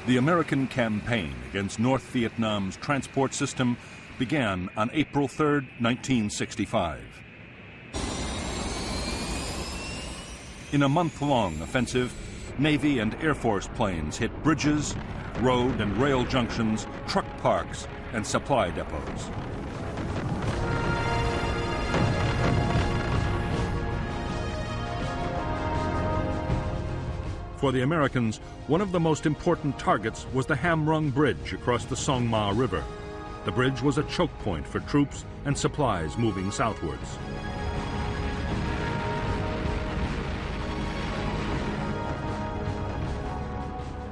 The American campaign against North Vietnam's transport system began on April 3, 1965. In a month-long offensive, Navy and Air Force planes hit bridges, road and rail junctions, truck parks, and supply depots. For the Americans, one of the most important targets was the Ham Rung Bridge across the Song Ma River. The bridge was a choke point for troops and supplies moving southwards.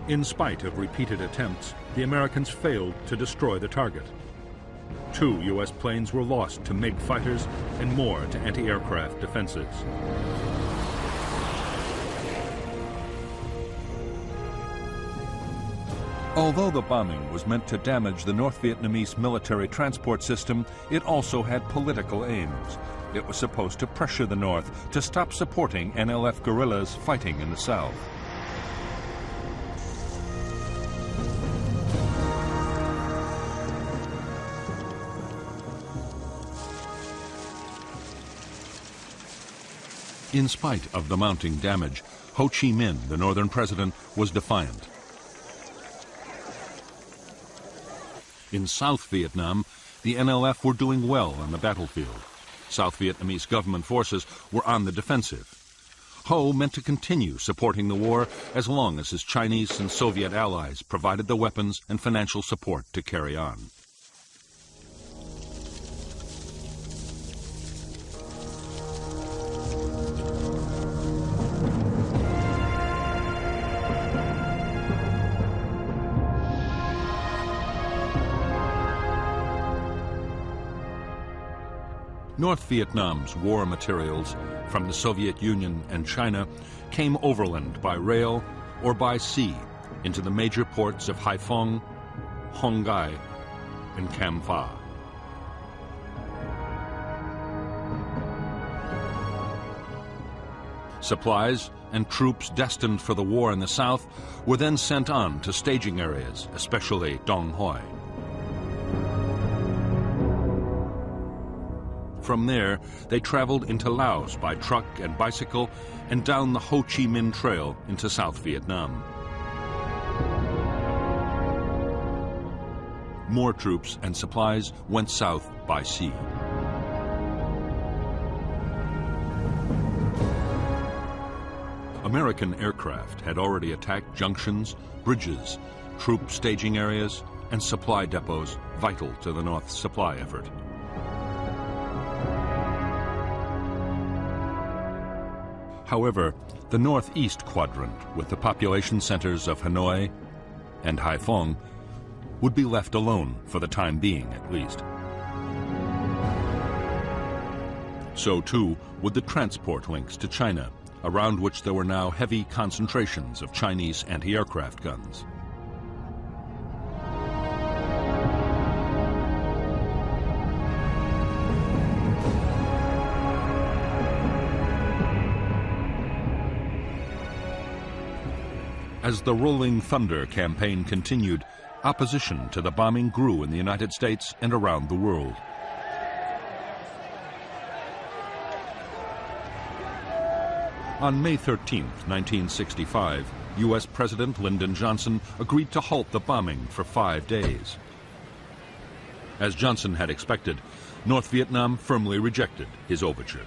In spite of repeated attempts, the Americans failed to destroy the target. 2 U.S. planes were lost to MiG fighters and more to anti-aircraft defenses. Although the bombing was meant to damage the North Vietnamese military transport system, it also had political aims. It was supposed to pressure the North to stop supporting NLF guerrillas fighting in the South. In spite of the mounting damage, Ho Chi Minh, the northern president, was defiant. In South Vietnam, the NLF were doing well on the battlefield. South Vietnamese government forces were on the defensive. Ho meant to continue supporting the war as long as his Chinese and Soviet allies provided the weapons and financial support to carry on. North Vietnam's war materials from the Soviet Union and China came overland by rail or by sea into the major ports of Haiphong, Hon Gai, and Cam Pha. Supplies and troops destined for the war in the south were then sent on to staging areas, especially Dong Hoi. From there, they traveled into Laos by truck and bicycle and down the Ho Chi Minh Trail into South Vietnam. More troops and supplies went south by sea. American aircraft had already attacked junctions, bridges, troop staging areas, and supply depots vital to the North's supply effort. However, the northeast quadrant, with the population centers of Hanoi and Haiphong, would be left alone for the time being, at least. So too would the transport links to China, around which there were now heavy concentrations of Chinese anti-aircraft guns. As the Rolling Thunder campaign continued, opposition to the bombing grew in the United States and around the world. On May 13, 1965, U.S. President Lyndon Johnson agreed to halt the bombing for 5 days. As Johnson had expected, North Vietnam firmly rejected his overture.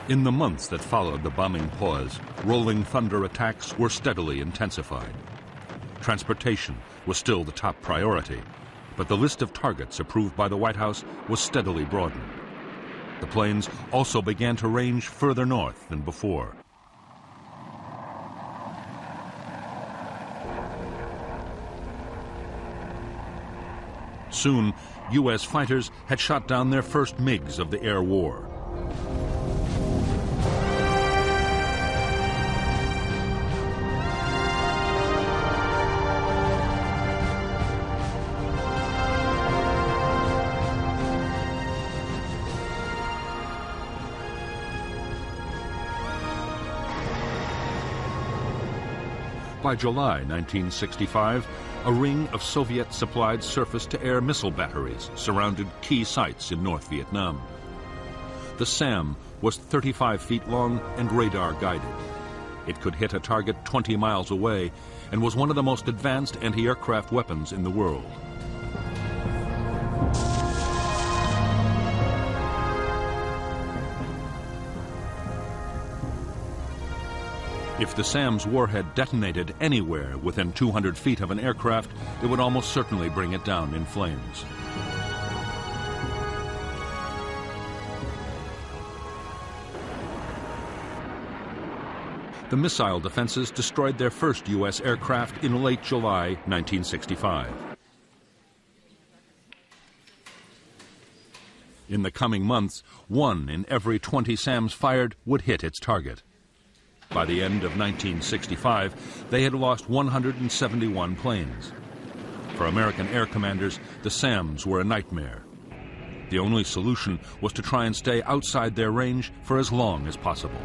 In the months that followed the bombing pause, Rolling Thunder attacks were steadily intensified. Transportation was still the top priority, but the list of targets approved by the White House was steadily broadened. The planes also began to range further north than before. Soon, U.S. fighters had shot down their first MiGs of the air war. By July 1965, a ring of Soviet-supplied surface-to-air missile batteries surrounded key sites in North Vietnam. The SAM was 35 feet long and radar-guided. It could hit a target 20 miles away and was one of the most advanced anti-aircraft weapons in the world. If the SAM's warhead detonated anywhere within 200 feet of an aircraft, it would almost certainly bring it down in flames. The missile defenses destroyed their first U.S. aircraft in late July 1965. In the coming months, 1 in every 20 SAMs fired would hit its target. By the end of 1965, they had lost 171 planes. For American air commanders, the SAMs were a nightmare. The only solution was to try and stay outside their range for as long as possible.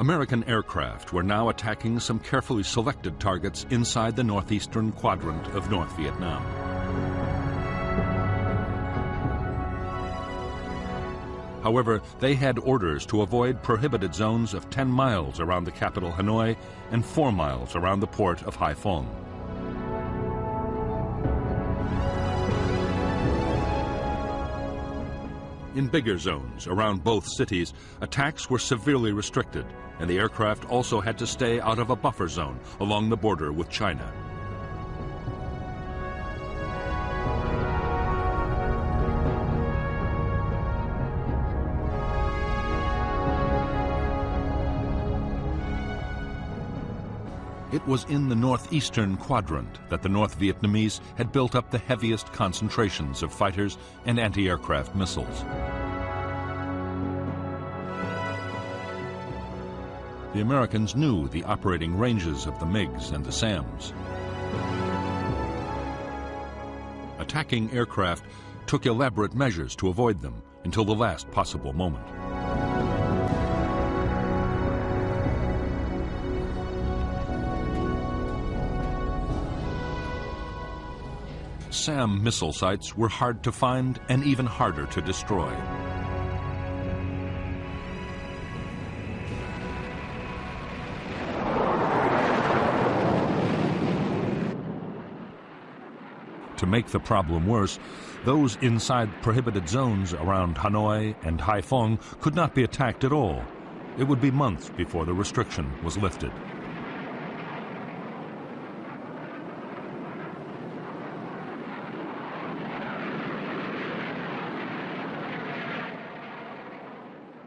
American aircraft were now attacking some carefully selected targets inside the northeastern quadrant of North Vietnam. However, they had orders to avoid prohibited zones of 10 miles around the capital Hanoi and 4 miles around the port of Hai Phong. In bigger zones around both cities, attacks were severely restricted, and the aircraft also had to stay out of a buffer zone along the border with China. It was in the northeastern quadrant that the North Vietnamese had built up the heaviest concentrations of fighters and anti-aircraft missiles. The Americans knew the operating ranges of the MiGs and the SAMs. Attacking aircraft took elaborate measures to avoid them until the last possible moment. SAM missile sites were hard to find and even harder to destroy. To make the problem worse, those inside prohibited zones around Hanoi and Hai Phong could not be attacked at all. It would be months before the restriction was lifted.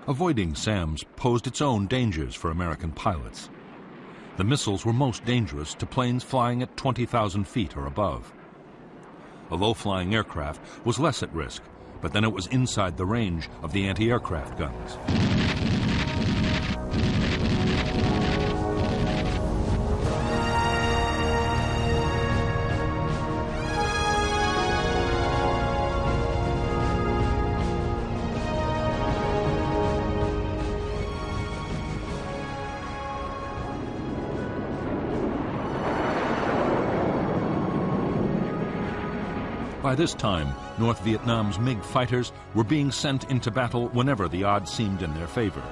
Avoiding SAMs posed its own dangers for American pilots. The missiles were most dangerous to planes flying at 20,000 feet or above. A low-flying aircraft was less at risk, but then it was inside the range of the anti-aircraft guns. By this time, North Vietnam's MiG fighters were being sent into battle whenever the odds seemed in their favor.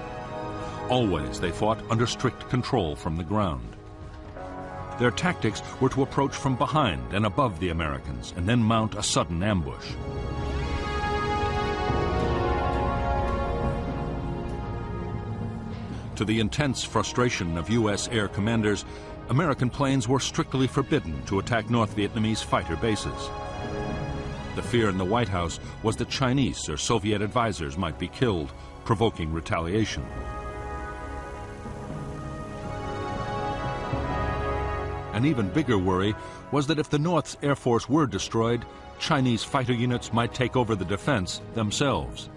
Always they fought under strict control from the ground. Their tactics were to approach from behind and above the Americans and then mount a sudden ambush. To the intense frustration of U.S. air commanders, American planes were strictly forbidden to attack North Vietnamese fighter bases. The fear in the White House was that Chinese or Soviet advisors might be killed, provoking retaliation. An even bigger worry was that if the North's Air Force were destroyed, Chinese fighter units might take over the defense themselves.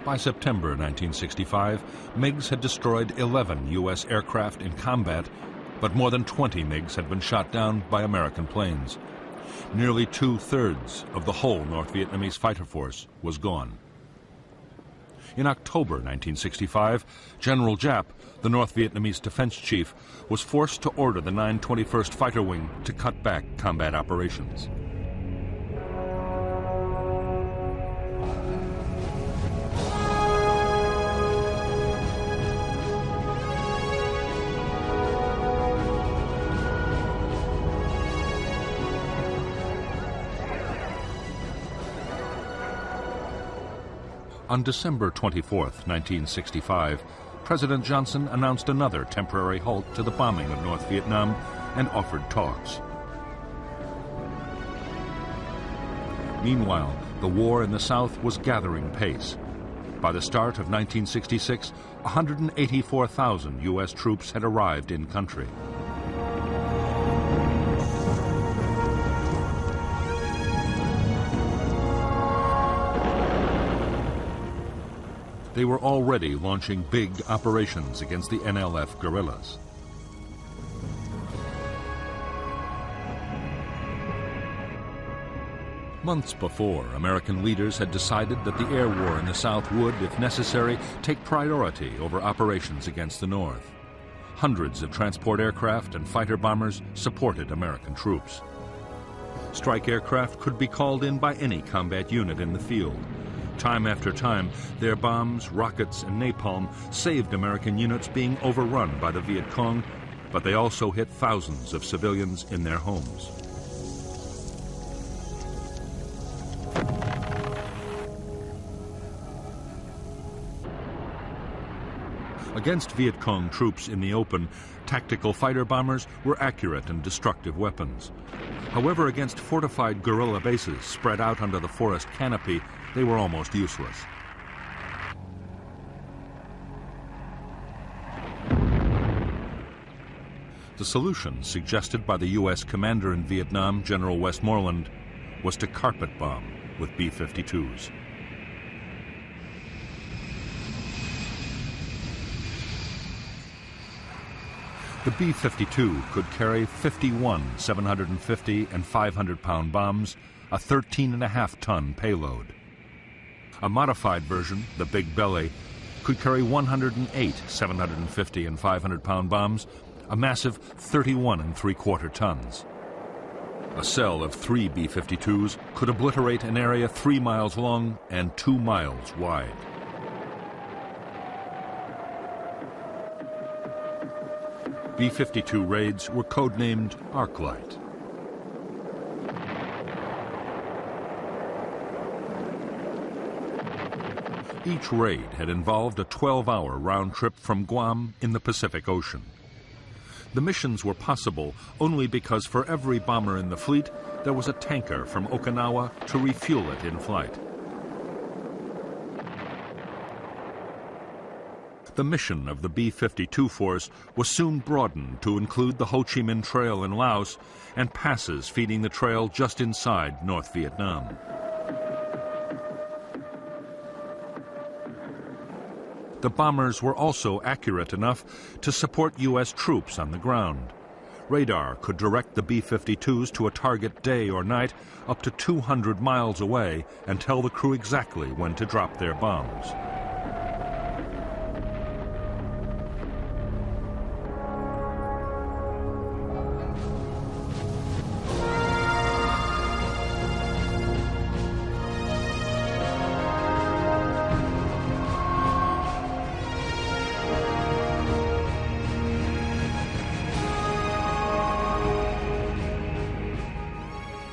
By September 1965, MiGs had destroyed 11 U.S. aircraft in combat, but more than 20 MiGs had been shot down by American planes. Nearly two-thirds of the whole North Vietnamese fighter force was gone. In October 1965, General Giap, the North Vietnamese defense chief, was forced to order the 921st Fighter Wing to cut back combat operations. On December 24, 1965, President Johnson announced another temporary halt to the bombing of North Vietnam and offered talks. Meanwhile, the war in the South was gathering pace. By the start of 1966, 184,000 U.S. troops had arrived in country. They were already launching big operations against the NLF guerrillas. Months before, American leaders had decided that the air war in the South would, if necessary, take priority over operations against the North. Hundreds of transport aircraft and fighter bombers supported American troops. Strike aircraft could be called in by any combat unit in the field. Time after time, their bombs, rockets, and napalm saved American units being overrun by the Viet Cong, but they also hit thousands of civilians in their homes. Against Viet Cong troops in the open, tactical fighter bombers were accurate and destructive weapons. However, against fortified guerrilla bases spread out under the forest canopy, they were almost useless. The solution suggested by the U.S. commander in Vietnam, General Westmoreland, was to carpet bomb with B-52s. The B-52 could carry 51 750 and 500-pound bombs, a 13.5-ton payload. A modified version, the Big Belly, could carry 108 750 and 500-pound bombs, a massive 31 3/4 tons. A cell of 3 B-52s could obliterate an area 3 miles long and 2 miles wide. B-52 raids were codenamed Arclight. Each raid had involved a 12-hour round trip from Guam in the Pacific Ocean. The missions were possible only because for every bomber in the fleet, there was a tanker from Okinawa to refuel it in flight. The mission of the B-52 force was soon broadened to include the Ho Chi Minh Trail in Laos and passes feeding the trail just inside North Vietnam. The bombers were also accurate enough to support U.S. troops on the ground. Radar could direct the B-52s to a target day or night up to 200 miles away and tell the crew exactly when to drop their bombs.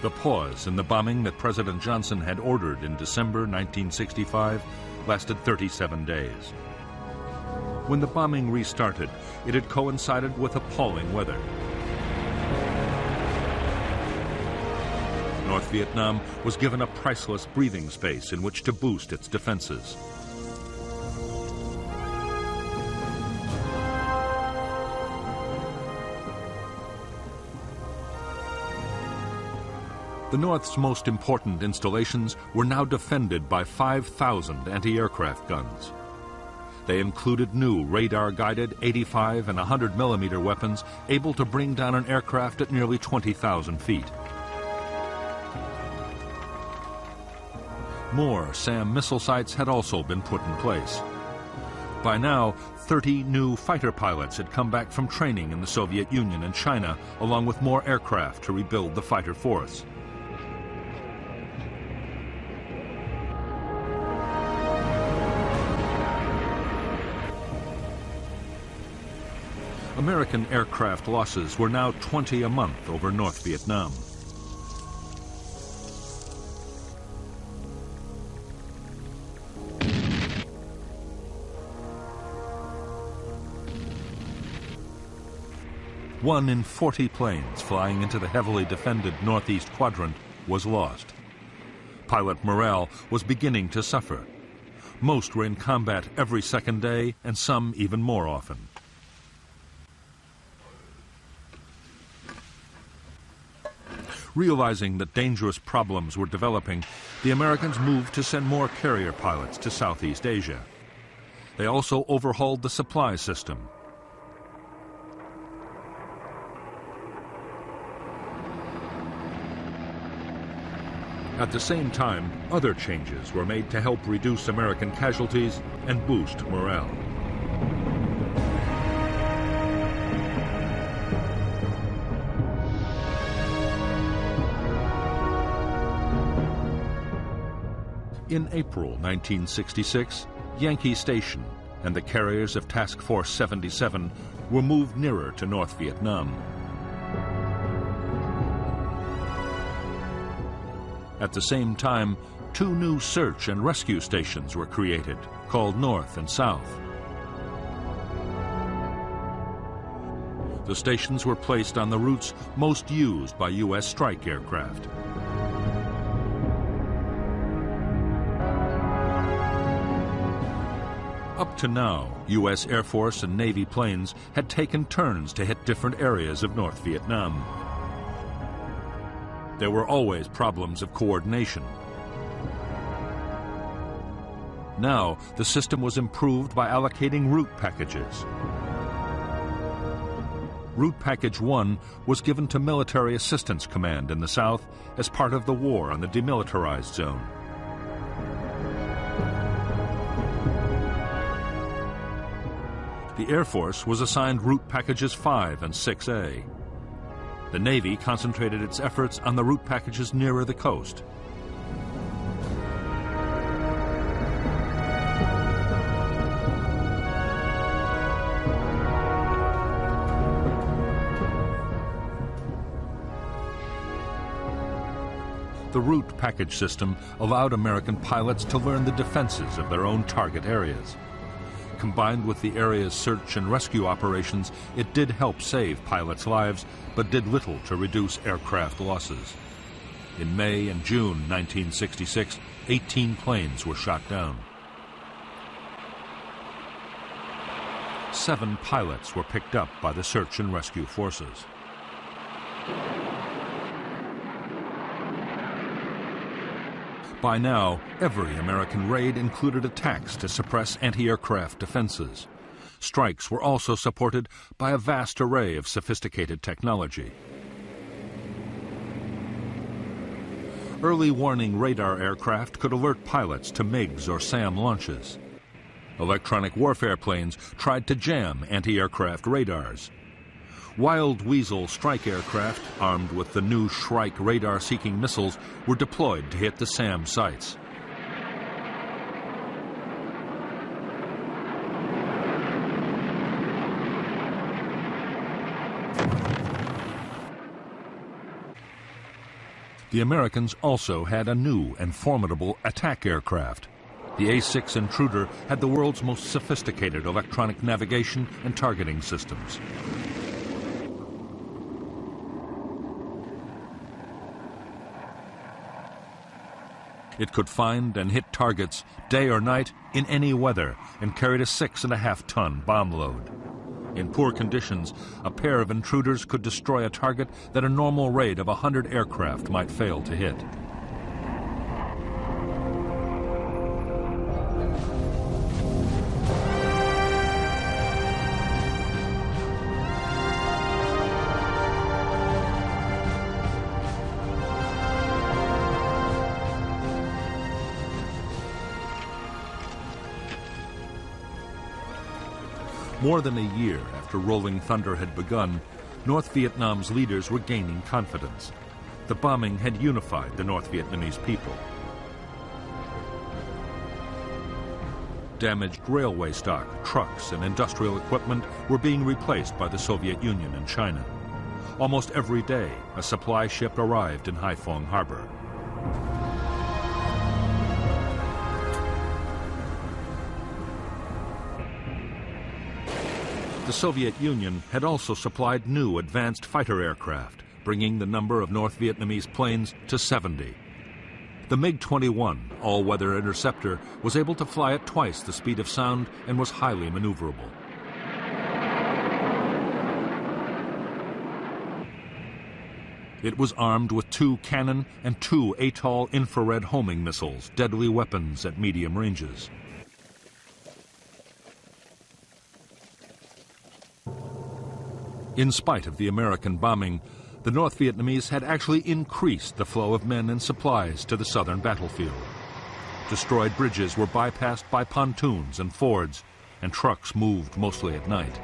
The pause in the bombing that President Johnson had ordered in December 1965 lasted 37 days. When the bombing restarted, it had coincided with appalling weather. North Vietnam was given a priceless breathing space in which to boost its defenses. The North's most important installations were now defended by 5,000 anti-aircraft guns. They included new radar-guided 85 and 100 millimeter weapons able to bring down an aircraft at nearly 20,000 feet. More SAM missile sites had also been put in place. By now, 30 new fighter pilots had come back from training in the Soviet Union and China, along with more aircraft to rebuild the fighter force. American aircraft losses were now 20 a month over North Vietnam. One in 40 planes flying into the heavily defended northeast quadrant was lost. Pilot morale was beginning to suffer. Most were in combat every second day, and some even more often. Realizing that dangerous problems were developing, the Americans moved to send more carrier pilots to Southeast Asia. They also overhauled the supply system. At the same time, other changes were made to help reduce American casualties and boost morale. In April 1966, Yankee Station and the carriers of Task Force 77 were moved nearer to North Vietnam. At the same time, two new search and rescue stations were created, called North and South. The stations were placed on the routes most used by U.S. strike aircraft. Up to now, U.S. Air Force and Navy planes had taken turns to hit different areas of North Vietnam. There were always problems of coordination. Now, the system was improved by allocating route packages. Route Package 1 was given to Military Assistance Command in the South as part of the war on the demilitarized zone. The Air Force was assigned Route Packages 5 and 6A. The Navy concentrated its efforts on the route packages nearer the coast. The route package system allowed American pilots to learn the defenses of their own target areas. Combined with the area's search and rescue operations, it did help save pilots' lives, but did little to reduce aircraft losses. In May and June 1966, 18 planes were shot down. 7 pilots were picked up by the search and rescue forces. By now, every American raid included attacks to suppress anti-aircraft defenses. Strikes were also supported by a vast array of sophisticated technology. Early warning radar aircraft could alert pilots to MiGs or SAM launches. Electronic warfare planes tried to jam anti-aircraft radars. Wild Weasel strike aircraft, armed with the new Shrike radar-seeking missiles, were deployed to hit the SAM sites. The Americans also had a new and formidable attack aircraft. The A-6 Intruder had the world's most sophisticated electronic navigation and targeting systems. It could find and hit targets day or night in any weather and carried a 6.5-ton bomb load. In poor conditions, a pair of intruders could destroy a target that a normal raid of 100 aircraft might fail to hit. More than a year after Rolling Thunder had begun, North Vietnam's leaders were gaining confidence. The bombing had unified the North Vietnamese people. Damaged railway stock, trucks, and industrial equipment were being replaced by the Soviet Union and China. Almost every day, a supply ship arrived in Haiphong harbor. The Soviet Union had also supplied new advanced fighter aircraft, bringing the number of North Vietnamese planes to 70. The MiG-21 all-weather interceptor was able to fly at twice the speed of sound and was highly maneuverable. It was armed with 2 cannon and 2 Atoll infrared homing missiles, deadly weapons at medium ranges. In spite of the American bombing, the North Vietnamese had actually increased the flow of men and supplies to the southern battlefield. Destroyed bridges were bypassed by pontoons and fords, and trucks moved mostly at night.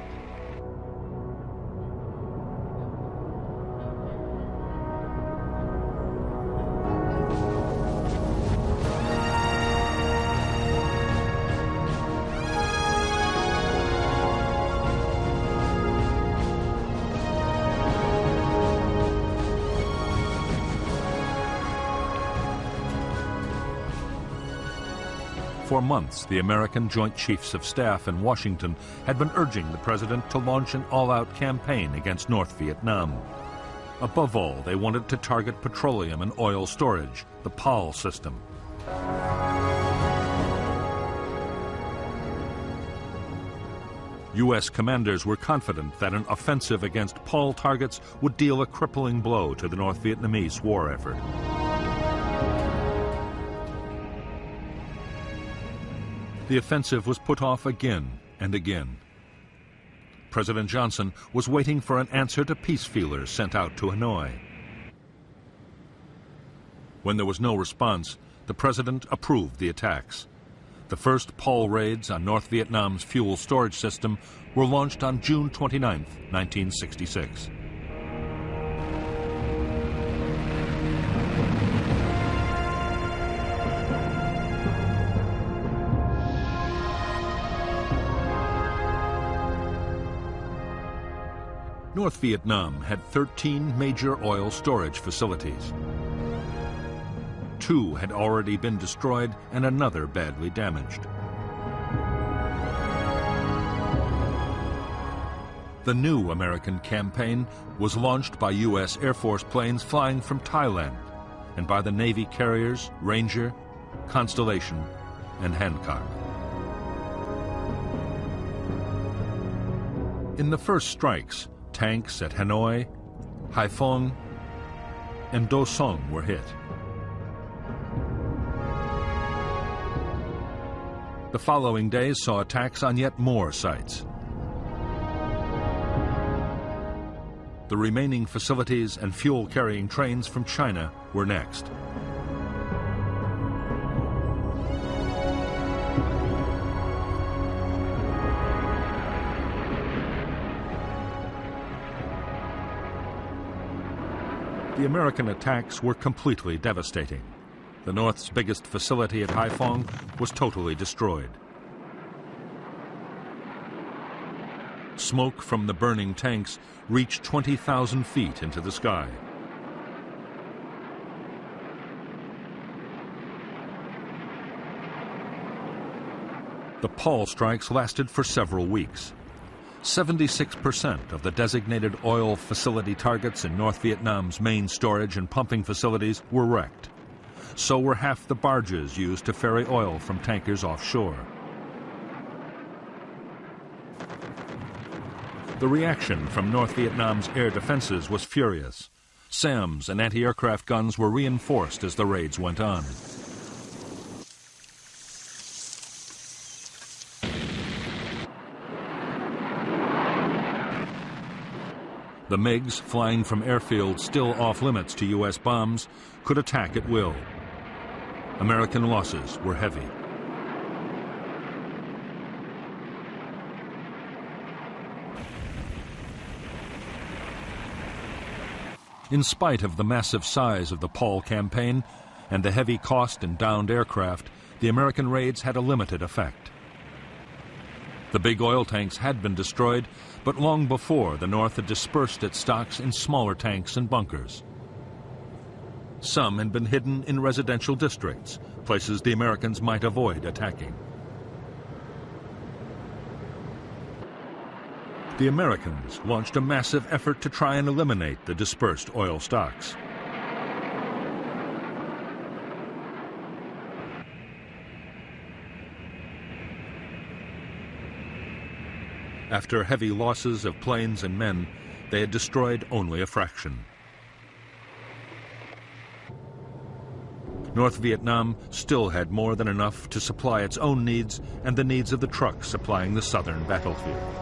For months, the American Joint Chiefs of Staff in Washington had been urging the president to launch an all-out campaign against North Vietnam. Above all, they wanted to target petroleum and oil storage, the POL system. U.S. commanders were confident that an offensive against POL targets would deal a crippling blow to the North Vietnamese war effort. The offensive was put off again and again. President Johnson was waiting for an answer to peace feelers sent out to Hanoi. When there was no response, the president approved the attacks. The first POL raids on North Vietnam's fuel storage system were launched on June 29, 1966. North Vietnam had 13 major oil storage facilities. 2 had already been destroyed and another badly damaged. The new American campaign was launched by U.S. Air Force planes flying from Thailand and by the Navy carriers Ranger, Constellation, and Hancock. In the first strikes, tanks at Hanoi, Haiphong, and Do Song were hit. The following days saw attacks on yet more sites. The remaining facilities and fuel-carrying trains from China were next. The American attacks were completely devastating. The North's biggest facility at Haiphong was totally destroyed. Smoke from the burning tanks reached 20,000 feet into the sky. The POL strikes lasted for several weeks. 76% of the designated oil facility targets in North Vietnam's main storage and pumping facilities were wrecked. So were half the barges used to ferry oil from tankers offshore. The reaction from North Vietnam's air defenses was furious. SAMs and anti-aircraft guns were reinforced as the raids went on. The MiGs, flying from airfields still off-limits to U.S. bombs, could attack at will. American losses were heavy. In spite of the massive size of the Paul campaign and the heavy cost in downed aircraft, the American raids had a limited effect. The big oil tanks had been destroyed, but long before, the North had dispersed its stocks in smaller tanks and bunkers. Some had been hidden in residential districts, places the Americans might avoid attacking. The Americans launched a massive effort to try and eliminate the dispersed oil stocks. After heavy losses of planes and men, they had destroyed only a fraction. North Vietnam still had more than enough to supply its own needs and the needs of the trucks supplying the southern battlefield.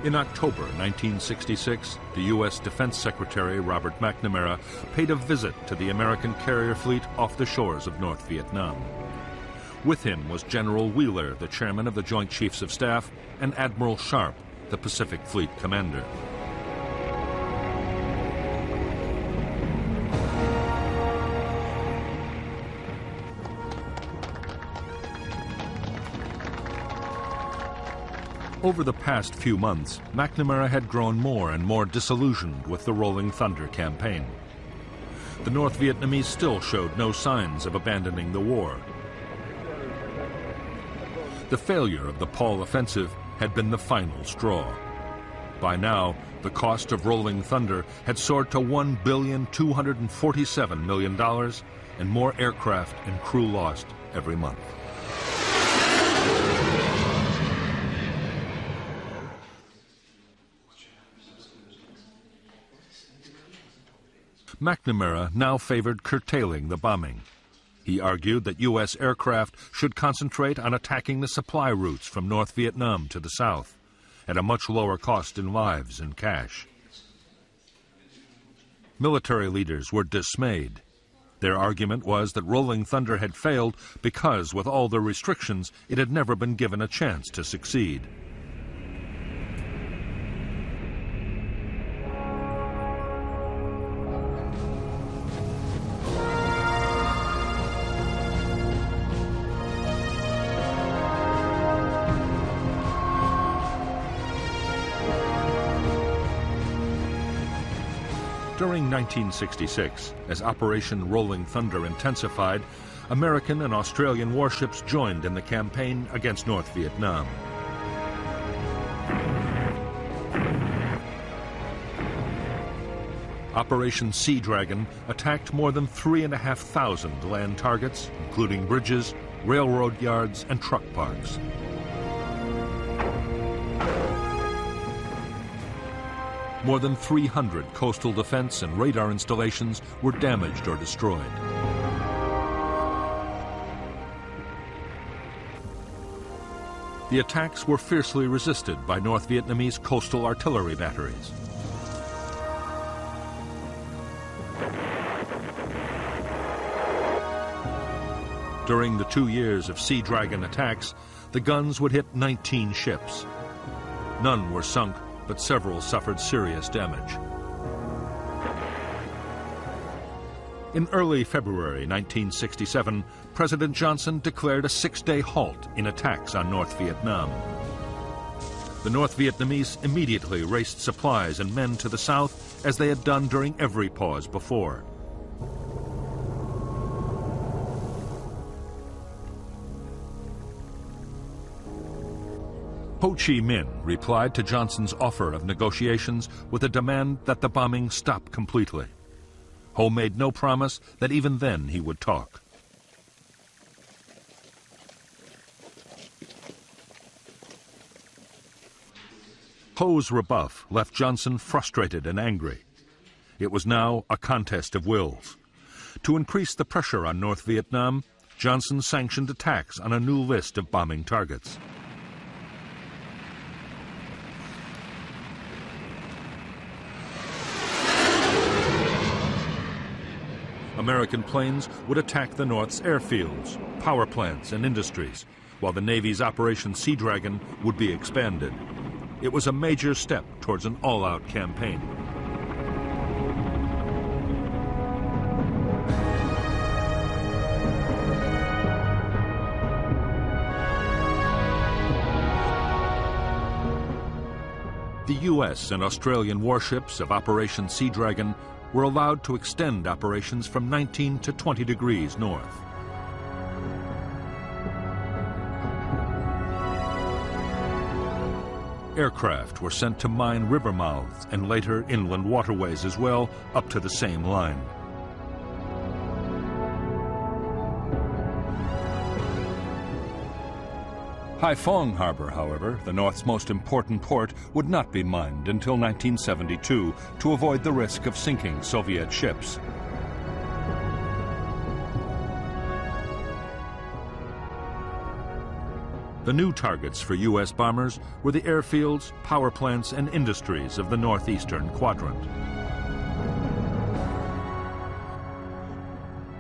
In October 1966, the U.S. Defense Secretary Robert McNamara paid a visit to the American carrier fleet off the shores of North Vietnam. With him was General Wheeler, the chairman of the Joint Chiefs of Staff, and Admiral Sharp, the Pacific Fleet commander. Over the past few months, McNamara had grown more and more disillusioned with the Rolling Thunder campaign. The North Vietnamese still showed no signs of abandoning the war. The failure of the Paul offensive had been the final straw. By now, the cost of Rolling Thunder had soared to $1,247 million, and more aircraft and crew lost every month. McNamara now favored curtailing the bombing. He argued that U.S. aircraft should concentrate on attacking the supply routes from North Vietnam to the south, at a much lower cost in lives and cash. Military leaders were dismayed. Their argument was that Rolling Thunder had failed because, with all the restrictions, it had never been given a chance to succeed. During 1966, as Operation Rolling Thunder intensified, American and Australian warships joined in the campaign against North Vietnam. Operation Sea Dragon attacked more than 3,500 land targets, including bridges, railroad yards, and truck parks. More than 300 coastal defense and radar installations were damaged or destroyed. The attacks were fiercely resisted by North Vietnamese coastal artillery batteries. During the 2 years of Sea Dragon attacks, the guns would hit 19 ships. None were sunk, but several suffered serious damage. In early February 1967, President Johnson declared a 6-day halt in attacks on North Vietnam. The North Vietnamese immediately raced supplies and men to the south, as they had done during every pause before. Ho Chi Minh replied to Johnson's offer of negotiations with a demand that the bombing stop completely. Ho made no promise that even then he would talk. Ho's rebuff left Johnson frustrated and angry. It was now a contest of wills. To increase the pressure on North Vietnam, Johnson sanctioned attacks on a new list of bombing targets. American planes would attack the North's airfields, power plants, and industries, while the Navy's Operation Sea Dragon would be expanded. It was a major step towards an all-out campaign. The U.S. and Australian warships of Operation Sea Dragon were allowed to extend operations from 19 to 20 degrees north. Aircraft were sent to mine river mouths and later inland waterways as well, up to the same line. Haiphong Harbor, however, the North's most important port, would not be mined until 1972 to avoid the risk of sinking Soviet ships. The new targets for U.S. bombers were the airfields, power plants, and industries of the northeastern quadrant.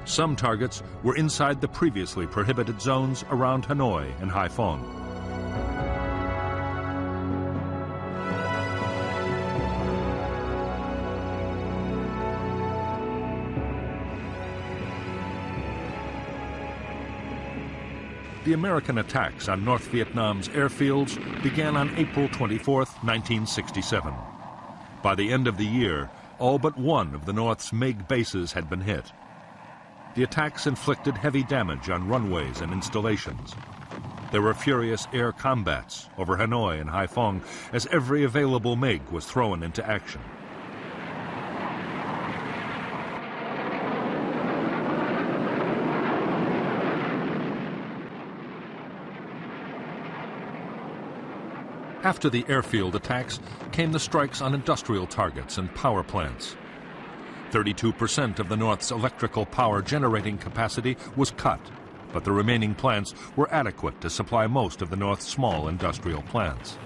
Some targets were inside the previously prohibited zones around Hanoi and Haiphong. The American attacks on North Vietnam's airfields began on April 24, 1967. By the end of the year, all but one of the North's MiG bases had been hit. The attacks inflicted heavy damage on runways and installations. There were furious air combats over Hanoi and Haiphong as every available MiG was thrown into action. After the airfield attacks came the strikes on industrial targets and power plants. 32% of the North's electrical power generating capacity was cut, but the remaining plants were adequate to supply most of the North's small industrial plants.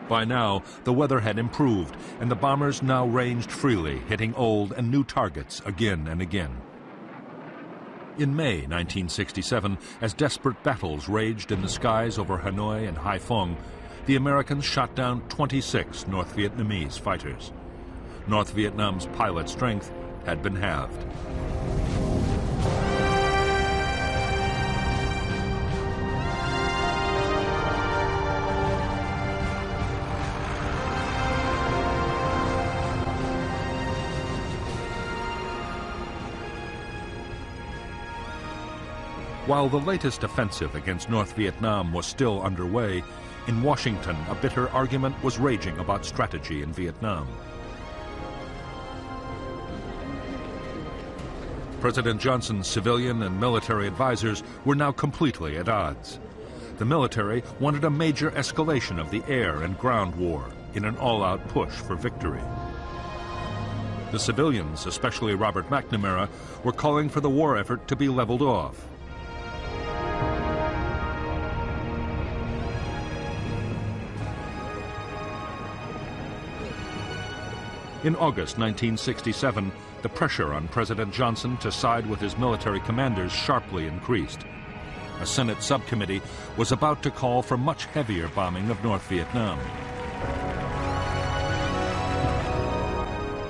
By now, the weather had improved, and the bombers now ranged freely, hitting old and new targets again and again. In May 1967, as desperate battles raged in the skies over Hanoi and Haiphong, the Americans shot down 26 North Vietnamese fighters. North Vietnam's pilot strength had been halved. While the latest offensive against North Vietnam was still underway, in Washington a bitter argument was raging about strategy in Vietnam. President Johnson's civilian and military advisors were now completely at odds. The military wanted a major escalation of the air and ground war in an all-out push for victory. The civilians, especially Robert McNamara, were calling for the war effort to be leveled off. In August 1967, the pressure on President Johnson to side with his military commanders sharply increased. A Senate subcommittee was about to call for much heavier bombing of North Vietnam.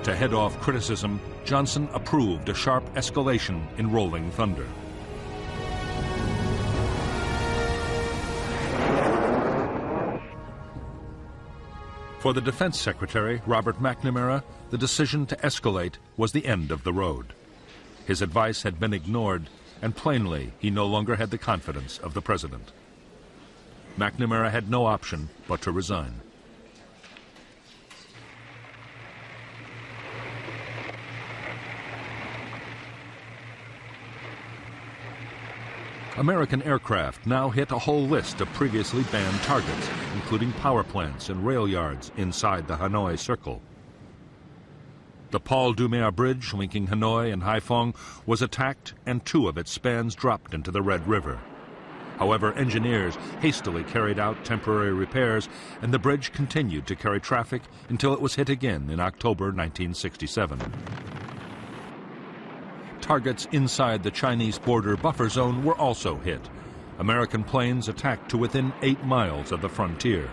To head off criticism, Johnson approved a sharp escalation in Rolling Thunder. For the Defense Secretary, Robert McNamara, the decision to escalate was the end of the road. His advice had been ignored, and plainly he no longer had the confidence of the president. McNamara had no option but to resign. American aircraft now hit a whole list of previously banned targets, including power plants and rail yards inside the Hanoi Circle. The Paul Doumer Bridge linking Hanoi and Haiphong was attacked, and 2 of its spans dropped into the Red River. However, engineers hastily carried out temporary repairs, and the bridge continued to carry traffic until it was hit again in October 1967. Targets inside the Chinese border buffer zone were also hit. American planes attacked to within 8 miles of the frontier.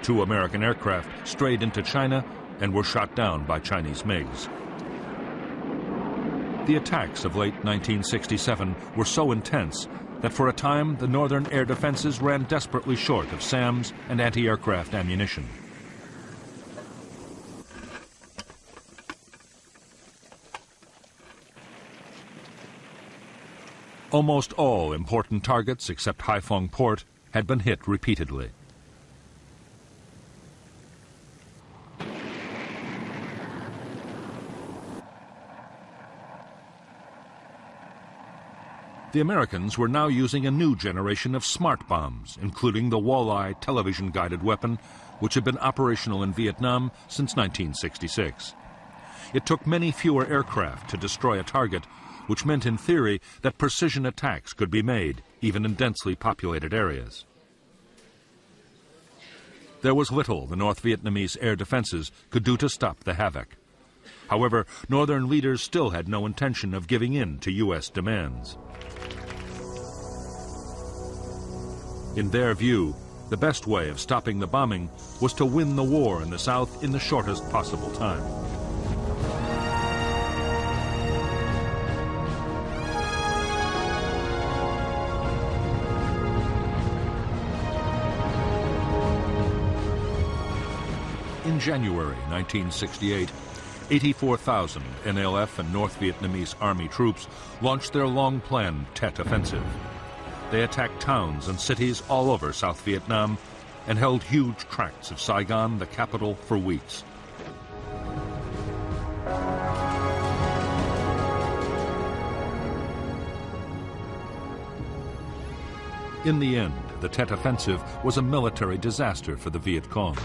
2 American aircraft strayed into China and were shot down by Chinese MiGs. The attacks of late 1967 were so intense that for a time the northern air defenses ran desperately short of SAMs and anti-aircraft ammunition. Almost all important targets except Haiphong Port had been hit repeatedly. The Americans were now using a new generation of smart bombs, including the Walleye television-guided weapon, which had been operational in Vietnam since 1966. It took many fewer aircraft to destroy a target, which meant in theory that precision attacks could be made, even in densely populated areas. There was little the North Vietnamese air defenses could do to stop the havoc. However, northern leaders still had no intention of giving in to U.S. demands. In their view, the best way of stopping the bombing was to win the war in the South in the shortest possible time. In January 1968, 84,000 NLF and North Vietnamese Army troops launched their long-planned Tet Offensive. They attacked towns and cities all over South Vietnam and held huge tracts of Saigon, the capital, for weeks. In the end, the Tet Offensive was a military disaster for the Viet Cong.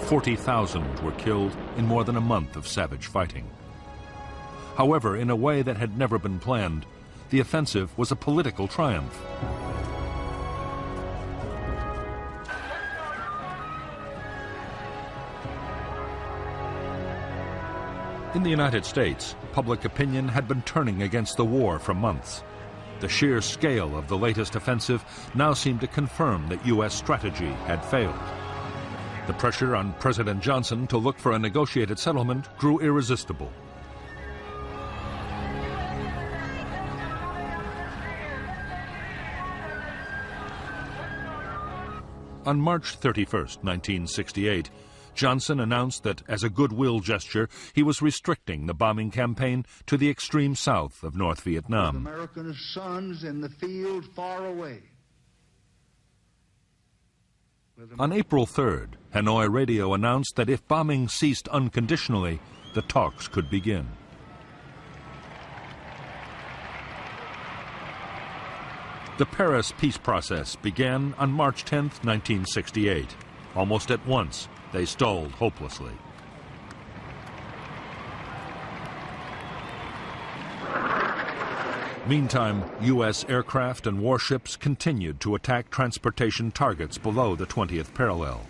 40,000 were killed in more than a month of savage fighting. However, in a way that had never been planned, the offensive was a political triumph. In the United States, public opinion had been turning against the war for months. The sheer scale of the latest offensive now seemed to confirm that U.S. strategy had failed. The pressure on President Johnson to look for a negotiated settlement grew irresistible. On March 31, 1968, Johnson announced that, as a goodwill gesture, he was restricting the bombing campaign to the extreme south of North Vietnam. American sons in the field far away. On April 3rd, Hanoi radio announced that if bombing ceased unconditionally, the talks could begin. The Paris peace process began on March 10, 1968. Almost at once, they stalled hopelessly. Meantime, U.S. aircraft and warships continued to attack transportation targets below the 20th parallel.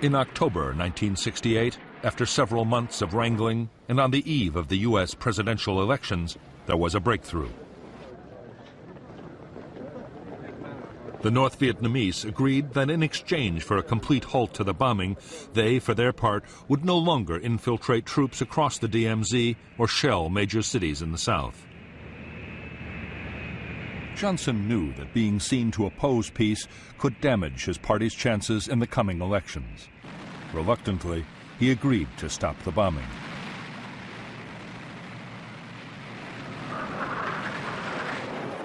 In October 1968, after several months of wrangling and on the eve of the U.S. presidential elections, there was a breakthrough. The North Vietnamese agreed that in exchange for a complete halt to the bombing, they, for their part, would no longer infiltrate troops across the DMZ or shell major cities in the south. Johnson knew that being seen to oppose peace could damage his party's chances in the coming elections. Reluctantly, he agreed to stop the bombing.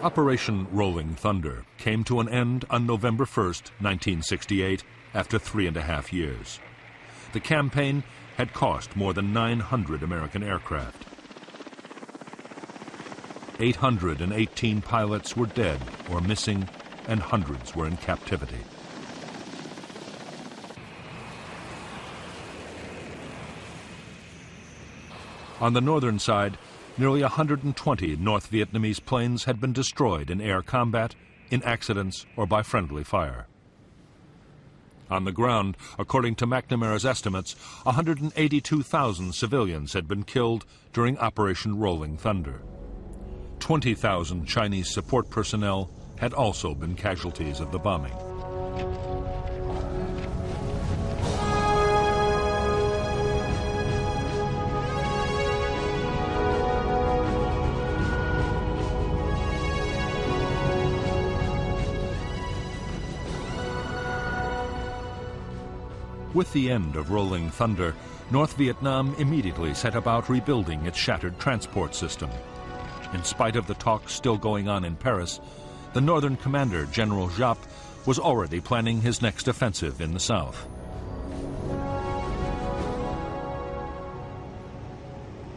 Operation Rolling Thunder came to an end on November 1st, 1968, after 3.5 years. The campaign had cost more than 900 American aircraft. 818 pilots were dead or missing, and hundreds were in captivity. On the northern side, nearly 120 North Vietnamese planes had been destroyed in air combat, in accidents, or by friendly fire. On the ground, according to McNamara's estimates, 182,000 civilians had been killed during Operation Rolling Thunder. 20,000 Chinese support personnel had also been casualties of the bombing. With the end of Rolling Thunder, North Vietnam immediately set about rebuilding its shattered transport system. In spite of the talks still going on in Paris, the northern commander, General Giap, was already planning his next offensive in the south.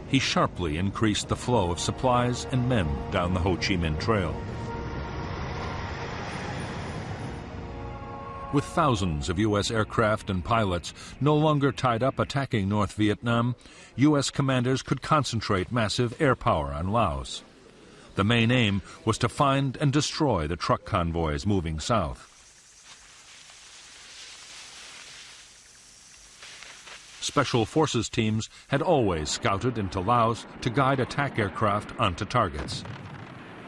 He sharply increased the flow of supplies and men down the Ho Chi Minh Trail. With thousands of U.S. aircraft and pilots no longer tied up attacking North Vietnam, U.S. commanders could concentrate massive air power on Laos. The main aim was to find and destroy the truck convoys moving south. Special forces teams had always scouted into Laos to guide attack aircraft onto targets.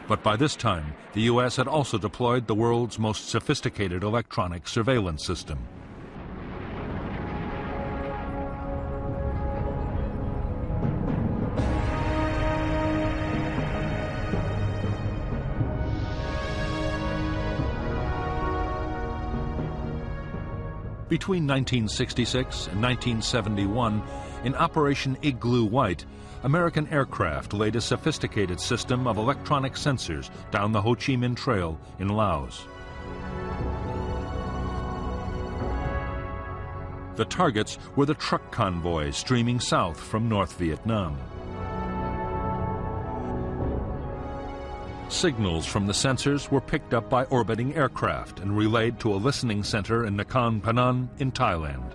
But by this time, the U.S. had also deployed the world's most sophisticated electronic surveillance system. Between 1966 and 1971, in Operation Igloo White, American aircraft laid a sophisticated system of electronic sensors down the Ho Chi Minh Trail in Laos. The targets were the truck convoys streaming south from North Vietnam. Signals from the sensors were picked up by orbiting aircraft and relayed to a listening center in Nakhon Phanom in Thailand.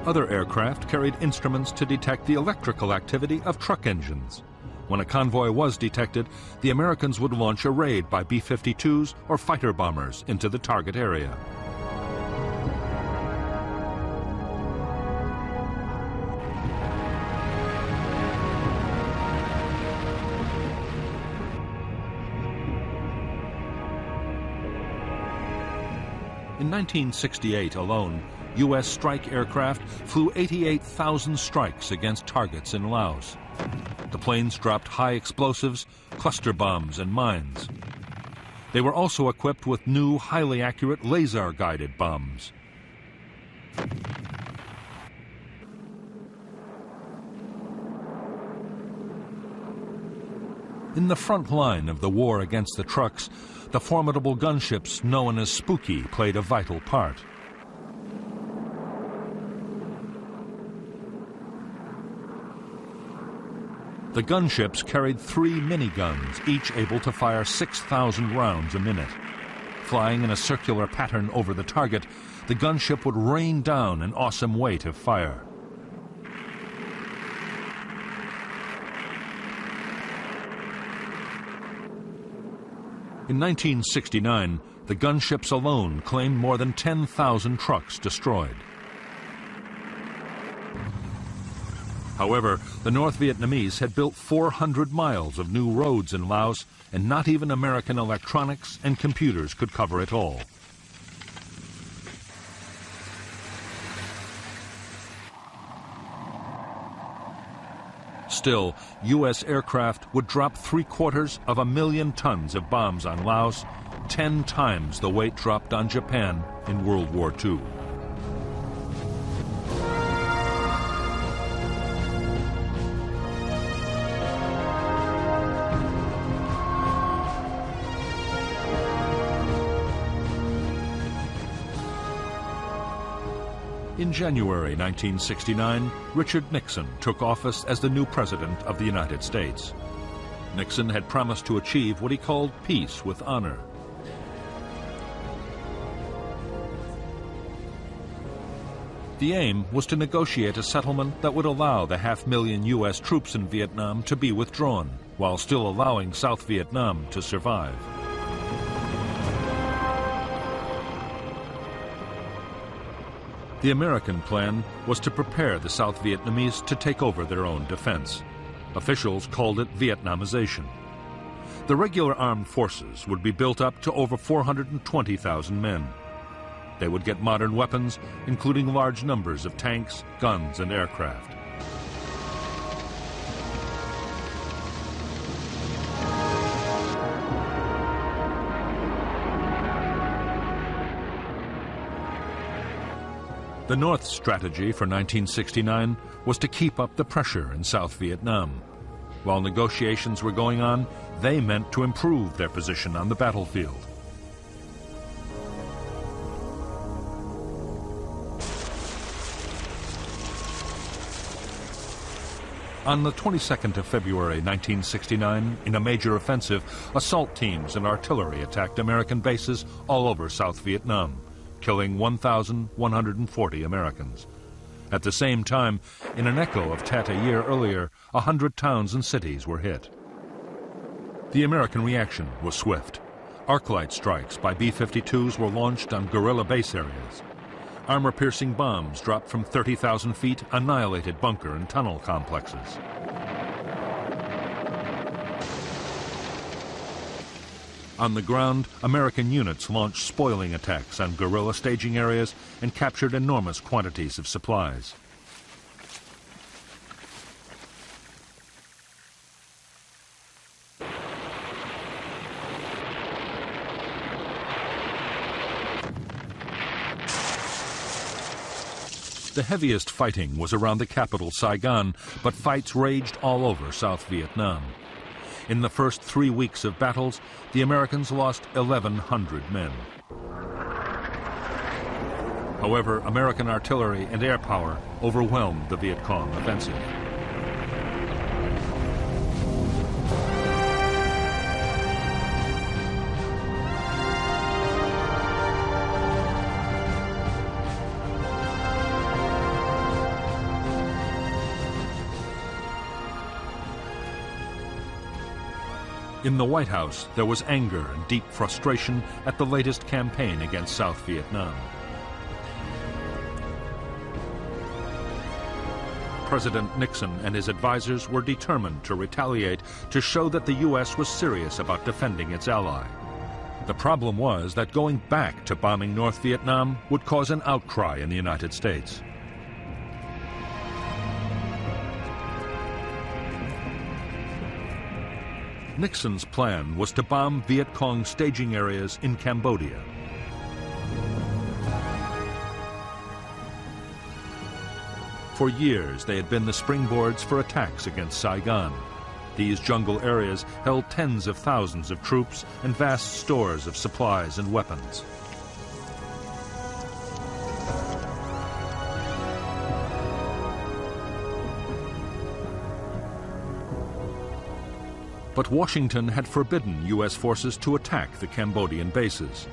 Other aircraft carried instruments to detect the electrical activity of truck engines. When a convoy was detected, the Americans would launch a raid by B-52s or fighter bombers into the target area. In 1968 alone, U.S. strike aircraft flew 88,000 strikes against targets in Laos. The planes dropped high explosives, cluster bombs, and mines. They were also equipped with new, highly accurate laser-guided bombs. In the front line of the war against the trucks, the formidable gunships known as Spooky played a vital part. The gunships carried 3 miniguns, each able to fire 6,000 rounds a minute. Flying in a circular pattern over the target, the gunship would rain down an awesome weight of fire. In 1969, the gunships alone claimed more than 10,000 trucks destroyed. However, the North Vietnamese had built 400 miles of new roads in Laos, and not even American electronics and computers could cover it all. Still, U.S. aircraft would drop 750,000 tons of bombs on Laos, 10 times the weight dropped on Japan in World War II. In January 1969, Richard Nixon took office as the new President of the United States. Nixon had promised to achieve what he called peace with honor. The aim was to negotiate a settlement that would allow the 500,000 U.S. troops in Vietnam to be withdrawn, while still allowing South Vietnam to survive. The American plan was to prepare the South Vietnamese to take over their own defense. Officials called it Vietnamization. The regular armed forces would be built up to over 420,000 men. They would get modern weapons, including large numbers of tanks, guns, and aircraft. The North's strategy for 1969 was to keep up the pressure in South Vietnam. While negotiations were going on, they meant to improve their position on the battlefield. On the 22nd of February 1969, in a major offensive, assault teams and artillery attacked American bases all over South Vietnam, killing 1,140 Americans. At the same time, in an echo of Tet a year earlier, 100 towns and cities were hit. The American reaction was swift. Arc-light strikes by B-52s were launched on guerrilla base areas. Armor-piercing bombs dropped from 30,000 feet annihilated bunker and tunnel complexes. On the ground, American units launched spoiling attacks on guerrilla staging areas and captured enormous quantities of supplies. The heaviest fighting was around the capital, Saigon, but fights raged all over South Vietnam. In the first 3 weeks of battles, the Americans lost 1,100 men. However, American artillery and air power overwhelmed the Viet Cong offensive. In the White House, there was anger and deep frustration at the latest campaign against South Vietnam. President Nixon and his advisors were determined to retaliate to show that the U.S. was serious about defending its ally. The problem was that going back to bombing North Vietnam would cause an outcry in the United States. Nixon's plan was to bomb Viet Cong staging areas in Cambodia. For years, they had been the springboards for attacks against Saigon. These jungle areas held tens of thousands of troops and vast stores of supplies and weapons. But Washington had forbidden U.S. forces to attack the Cambodian bases.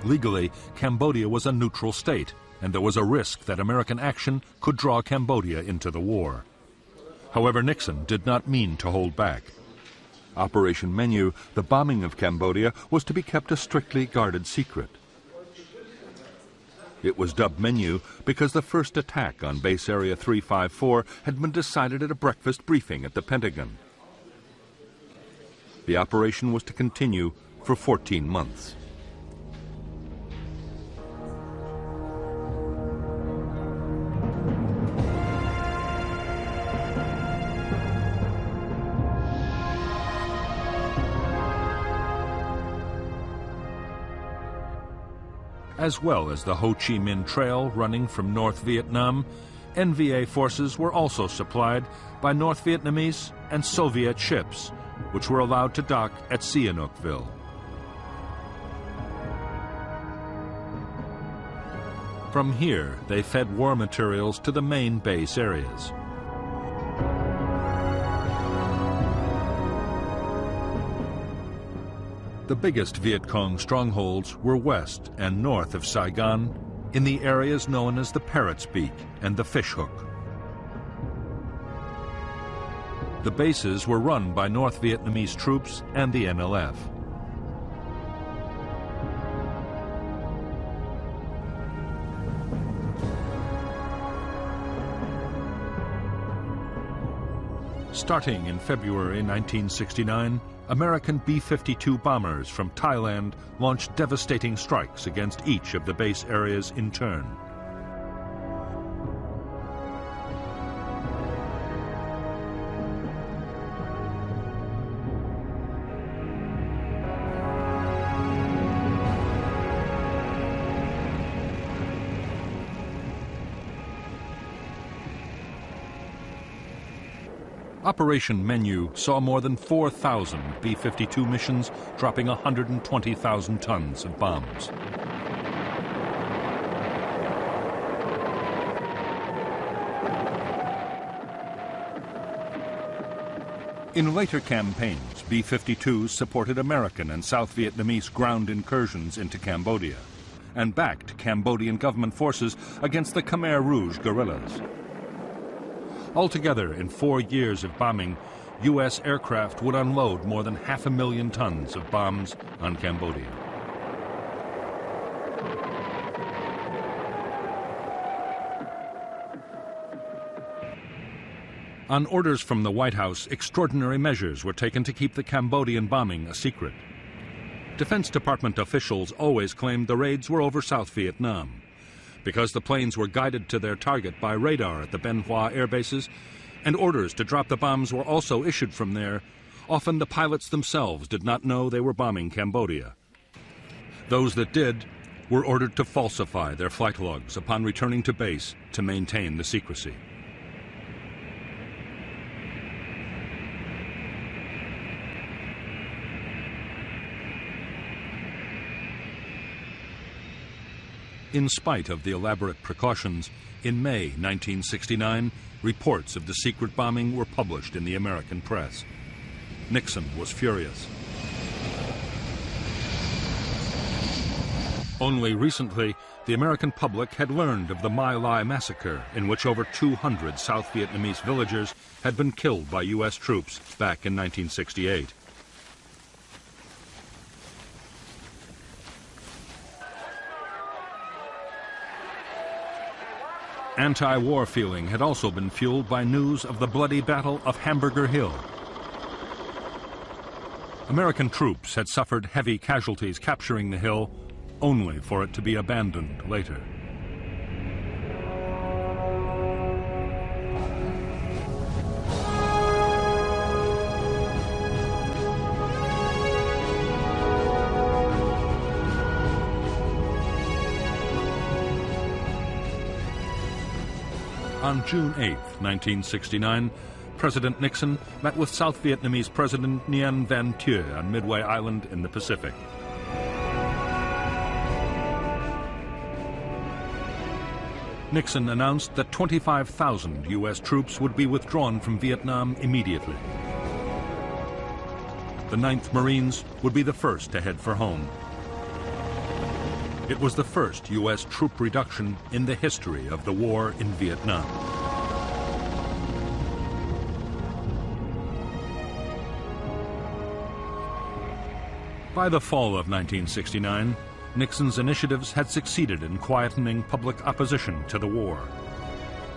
Legally, Cambodia was a neutral state, and there was a risk that American action could draw Cambodia into the war. However, Nixon did not mean to hold back. Operation Menu, the bombing of Cambodia, was to be kept a strictly guarded secret. It was dubbed Menu because the first attack on Base Area 354 had been decided at a breakfast briefing at the Pentagon. The operation was to continue for 14 months. as well as the Ho Chi Minh Trail running from North Vietnam, NVA forces were also supplied by North Vietnamese and Soviet ships, which were allowed to dock at Sihanoukville. From here, they fed war materials to the main base areas. The biggest Viet Cong strongholds were west and north of Saigon, in the areas known as the Parrot's Beak and the Fish Hook. The bases were run by North Vietnamese troops and the NLF. Starting in February 1969, American B-52 bombers from Thailand launched devastating strikes against each of the base areas in turn. Operation Menu saw more than 4,000 B-52 missions dropping 120,000 tons of bombs. In later campaigns, B-52s supported American and South Vietnamese ground incursions into Cambodia and backed Cambodian government forces against the Khmer Rouge guerrillas. Altogether, in 4 years of bombing, U.S. aircraft would unload more than 500,000 tons of bombs on Cambodia. On orders from the White House, extraordinary measures were taken to keep the Cambodian bombing a secret. Defense Department officials always claimed the raids were over South Vietnam. Because the planes were guided to their target by radar at the Bien Hoa air bases, and orders to drop the bombs were also issued from there, often the pilots themselves did not know they were bombing Cambodia. Those that did were ordered to falsify their flight logs upon returning to base to maintain the secrecy. In spite of the elaborate precautions, in May 1969, reports of the secret bombing were published in the American press. Nixon was furious. Only recently, the American public had learned of the My Lai massacre, in which over 200 South Vietnamese villagers had been killed by U.S. troops back in 1968. Anti-war feeling had also been fueled by news of the bloody Battle of Hamburger Hill. American troops had suffered heavy casualties capturing the hill, only for it to be abandoned later. On June 8, 1969, President Nixon met with South Vietnamese President Nguyen Van Thieu on Midway Island in the Pacific. Nixon announced that 25,000 U.S. troops would be withdrawn from Vietnam immediately. The 9th Marines would be the first to head for home. It was the first U.S. troop reduction in the history of the war in Vietnam. By the fall of 1969, Nixon's initiatives had succeeded in quietening public opposition to the war.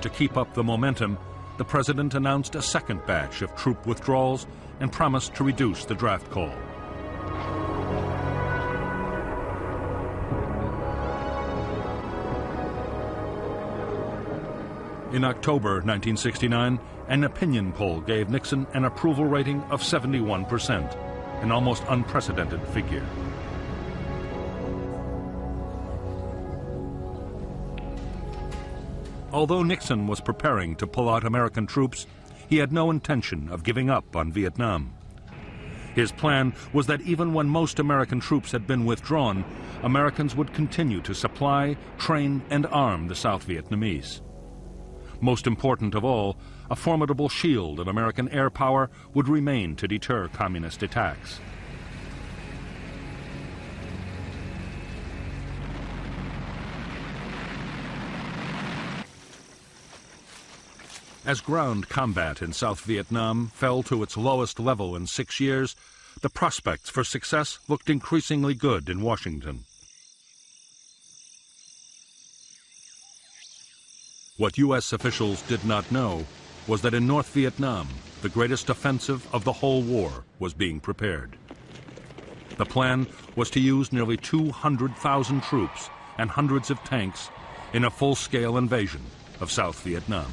To keep up the momentum, the president announced a second batch of troop withdrawals and promised to reduce the draft call. In October 1969, an opinion poll gave Nixon an approval rating of 71%, an almost unprecedented figure. Although Nixon was preparing to pull out American troops, he had no intention of giving up on Vietnam. His plan was that even when most American troops had been withdrawn, Americans would continue to supply, train, and arm the South Vietnamese. Most important of all, a formidable shield of American air power would remain to deter communist attacks. As ground combat in South Vietnam fell to its lowest level in 6 years, the prospects for success looked increasingly good in Washington. What U.S. officials did not know was that in North Vietnam, the greatest offensive of the whole war was being prepared. The plan was to use nearly 200,000 troops and hundreds of tanks in a full-scale invasion of South Vietnam.